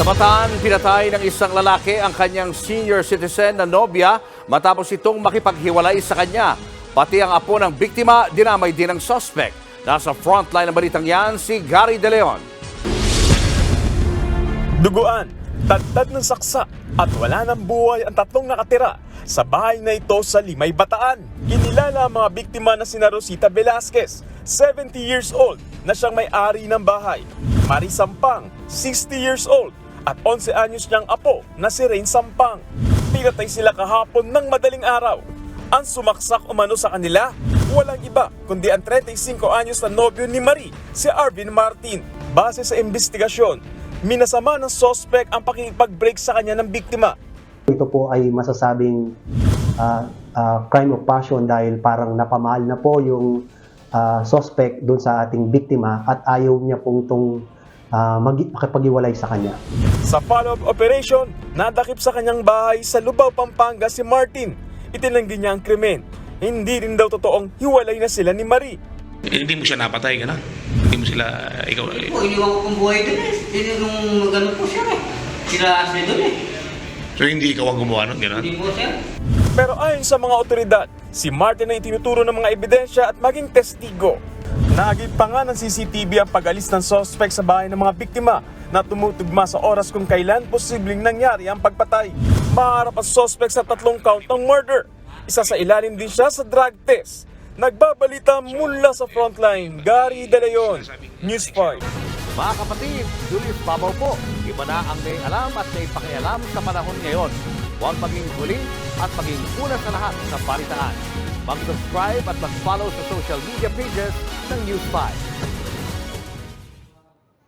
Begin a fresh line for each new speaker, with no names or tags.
Sa Bataan, pinatay ng isang lalaki ang kanyang senior citizen na nobya matapos itong makipaghiwalay sa kanya. Pati ang apo ng biktima, dinamay din ng suspect. Nasa frontline ng balitang yan, si Gary De Leon.
Duguan, tadtad ng saksa at wala ng buhay ang tatlong nakatira sa bahay na ito sa Limay, Bataan. Kinilala ang mga biktima na sina Rosita Velasquez, 70 years old, na siyang may-ari ng bahay. Marie Sampang, 60 years old, at 11 anyos niyang apo na si Rain Sampang. Pinatay sila kahapon ng madaling araw. Ang sumaksak umano sa kanila, walang iba kundi ang 35 anyos na nobyo ni Marie, si Arvin Martin. Base sa investigasyon, minasama ng suspect ang pakikipag-break sa kanya ng biktima.
Ito po ay masasabing crime of passion dahil parang napamahal na po yung suspect doon sa ating biktima at ayaw niya pong itong makipag-iwalay sa kanya.
Sa follow-up operation, nadakip sa kanyang bahay sa Lubao, Pampanga si Martin. Itinanggi niya ang krimen. Hindi rin daw totoong hiwalay na sila ni Marie.
Hindi mo siya napatay, gano'n? Hindi mo sila, ikaw...
Po, iniwan ko kong buhay doon eh. Hindi nung gano'n po siya eh. Sila asli doon eh.
So hindi ikaw ang gumawa nun, gano'n?
Hindi po siya.
Pero ayon sa mga otoridad, si Martin ay tinuturo ng mga ebidensya at maging testigo. Nagip pa nga ng CCTV ang pag-alis ng suspect sa bahay ng mga biktima na tumutugma sa oras kung kailan posibleng nangyari ang pagpatay. Maharap ang suspect sa 3 count ng murder. Isa sa ilalim din siya sa drug test. Nagbabalita mula sa frontline, Gary De Leon, News 5.
Mga kapatid, Julius Babaw po. Iba na ang may alam at may pakialam sa panahon ngayon. Huwag maging huli at maging una sa lahat sa balitaan. Mag-subscribe at mag-follow sa social media pages ng News 5.